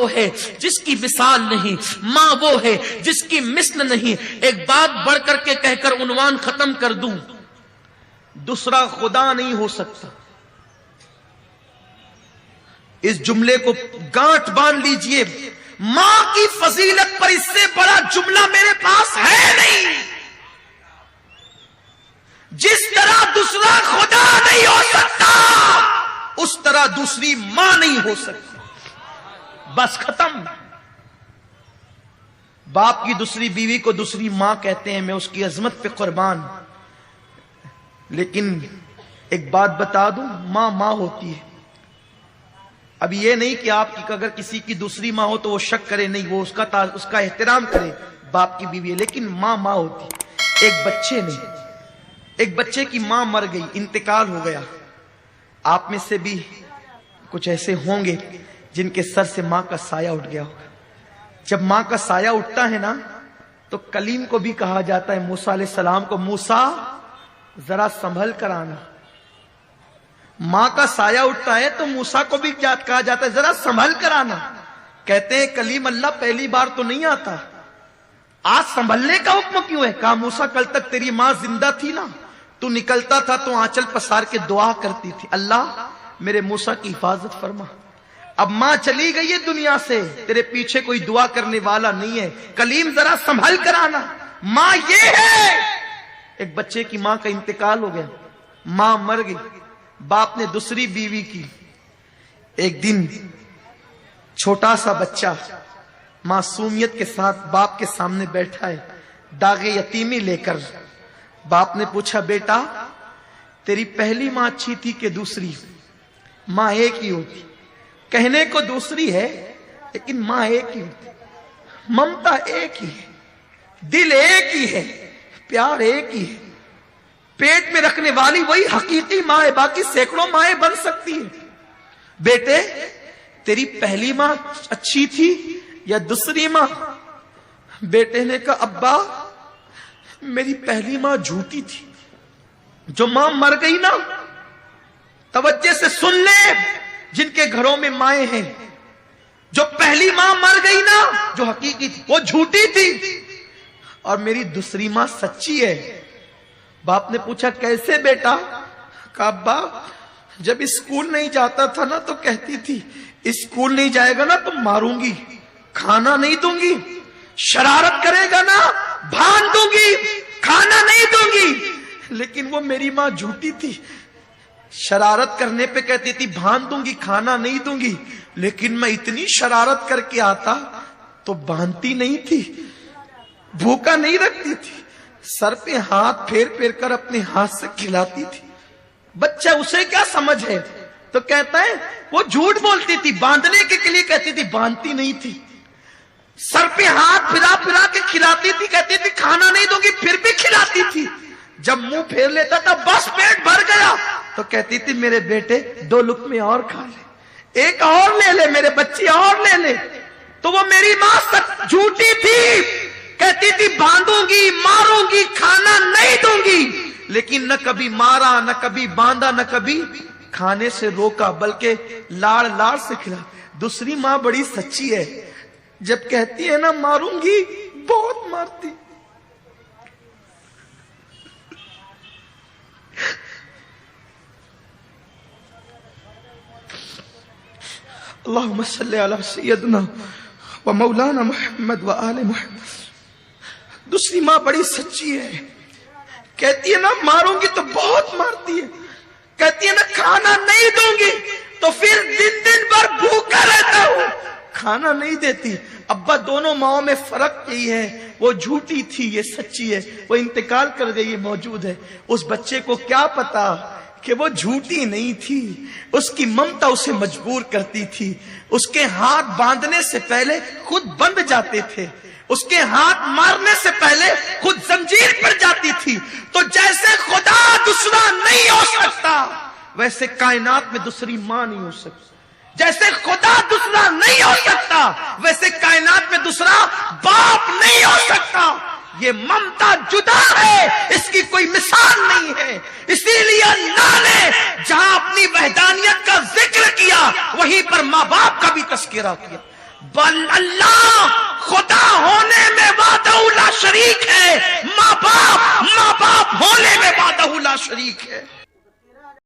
ہے جس کی مثال نہیں، ماں وہ ہے جس کی مثل نہیں۔ ایک بات بڑھ کر کے کہہ کر عنوان ختم کر دوں، دوسرا خدا نہیں ہو سکتا۔ اس جملے کو گانٹھ باندھ لیجئے، ماں کی فضیلت پر اس سے بڑا جملہ میرے پاس ہے نہیں۔ جس طرح دوسرا خدا نہیں ہو سکتا، اس طرح دوسری ماں نہیں ہو سکتی، بس ختم۔ باپ کی دوسری بیوی کو دوسری ماں کہتے ہیں، میں اس کی عظمت پہ قربان۔ لیکن ایک بات بتا دوں، ماں ماں ہوتی ہے۔ اب یہ نہیں کہ آپ کی اگر کسی کی دوسری ماں ہو تو وہ شک کرے، نہیں، وہ اس کا احترام کرے، باپ کی بیوی ہے، لیکن ماں ماں ہوتی ہے۔ ایک بچے نہیں، ایک بچے کی ماں مر گئی، انتقال ہو گیا۔ آپ میں سے بھی کچھ ایسے ہوں گے جن کے سر سے ماں کا سایہ اٹھ گیا ہوگا۔ جب ماں کا سایہ اٹھتا ہے نا تو کلیم کو بھی کہا جاتا ہے، موسیٰ علیہ السلام کو، موسیٰ ذرا سنبھل کر آنا۔ ماں کا سایہ اٹھتا ہے تو موسیٰ کو بھی کہا جاتا ہے ذرا سنبھل کر آنا۔ کہتے ہیں کلیم اللہ پہلی بار تو نہیں آتا، آج سنبھلنے کا حکم کیوں ہے؟ کہا موسیٰ کل تک تیری ماں زندہ تھی نا، تو نکلتا تھا تو آنچل پسار کے دعا کرتی تھی، اللہ میرے موسیٰ کی حفاظت فرما۔ اب ماں چلی گئی ہے دنیا سے، تیرے پیچھے کوئی دعا کرنے والا نہیں ہے، کلیم ذرا سنبھل کر آنا۔ ماں یہ ہے۔ ایک بچے کی ماں کا انتقال ہو گیا، ماں مر گئی، باپ نے دوسری بیوی کی۔ ایک دن چھوٹا سا بچہ معصومیت کے ساتھ باپ کے سامنے بیٹھا ہے، داغ یتیمی لے کر۔ باپ نے پوچھا، بیٹا تیری پہلی ماں اچھی تھی کہ دوسری؟ ماں ایک ہی ہوتی، کہنے کو دوسری ہے لیکن ماں ایک ہی ہوتی، ممتا ایک ہی ہے، دل ایک ہی ہے، پیار ایک ہی ہے۔ پیٹ میں رکھنے والی وہی حقیقی ماں ہے، باقی سینکڑوں مائیں بن سکتی ہیں۔ بیٹے تیری پہلی ماں اچھی تھی یا دوسری ماں؟ بیٹے نے کہا، ابا میری پہلی ماں جھوٹی تھی۔ جو ماں مر گئی نا، توجہ سے سن لے جن کے گھروں میں مائیں ہیں، جو پہلی ماں مر گئی نا جو حقیقی تھی وہ جھوٹی تھی، اور میری دوسری ماں سچی ہے۔ باپ نے پوچھا کیسے بیٹا؟ کہا ابا جب اسکول نہیں جاتا تھا نا تو کہتی تھی اسکول نہیں جائے گا نا تو ماروں گی، کھانا نہیں دوں گی، شرارت کرے گا نا بھان دوں گی، کھانا نہیں دوں گی۔ لیکن وہ میری ماں جھوٹی تھی، شرارت کرنے پہ کہتی تھی بھان دوں گی، کھانا نہیں دوں گی، لیکن میں اتنی شرارت کر کے آتا تو باندھتی نہیں تھی، بھوکا نہیں رکھتی تھی، سر پہ ہاتھ پھیر پھیر کر اپنے ہاتھ سے کھلاتی تھی۔ بچہ اسے کیا سمجھ ہے؟ تو کہتا ہے وہ جھوٹ بولتی تھی، باندھنے کے لیے کہتی تھی، باندھتی نہیں تھی، سر پہ ہاتھ پھرا پھرا کے کھلاتی تھی، کہتی تھی کھانا نہیں دوں گی، پھر بھی کھلاتی تھی۔ جب منہ پھیر لیتا تھا بس پیٹ بھر گیا تو کہتی تھی میرے بیٹے 2 لقمے اور کھا لے، ایک اور لے لے، میرے بچے اور لے لے۔ تو وہ میری ماں جھوٹی تھی، کہتی تھی باندھوں گی، ماروں گی، کھانا نہیں دوں گی، لیکن نہ کبھی مارا، نہ کبھی باندھا، نہ کبھی کھانے سے روکا، بلکہ لاڑ لاڑ سے کھلا۔ دوسری ماں بڑی سچی ہے، جب کہتی ہے نا ماروں گی بہت مارتی۔ اللہم صلی علی سیدنا و مولانا محمد و آل محمد۔ دوسری ماں بڑی سچی ہے، کہتی ہے نا ماروں گی تو بہت مارتی ہے، کہتی ہے نا کھانا نہیں دوں گی تو پھر دن بھر بھوکا رہتا ہوں، کھانا نہیں دیتی۔ ابا دونوں ماؤں میں فرق یہی ہے، وہ جھوٹی تھی، یہ سچی ہے، وہ انتقال کر گئی، یہ موجود ہے۔ اس بچے کو کیا پتا کہ وہ جھوٹی نہیں تھی، اس کی ممتا اسے مجبور کرتی تھی۔ اس کے ہاتھ باندھنے سے پہلے خود بندھ جاتے تھے، اس کے ہاتھ مارنے سے پہلے خود زنجیر پر جاتی تھی۔ تو جیسے خدا دوسرا نہیں ہو سکتا ویسے کائنات میں دوسری ماں نہیں ہو سکتی، جیسے خدا دوسرا نہیں ہو سکتا ویسے کائنات میں دوسرا باپ نہیں ہو سکتا۔ یہ ممتا جدا ہے، اس کی کوئی مثال نہیں ہے۔ اسی لیے اللہ نے جہاں اپنی وحدانیت کا ذکر کیا وہیں پر ماں باپ کا بھی تذکرہ کیا۔ بل اللہ خدا ہونے میں وحدہ لا شریک ہے، ماں باپ ہونے میں وحدہ لا شریک ہے۔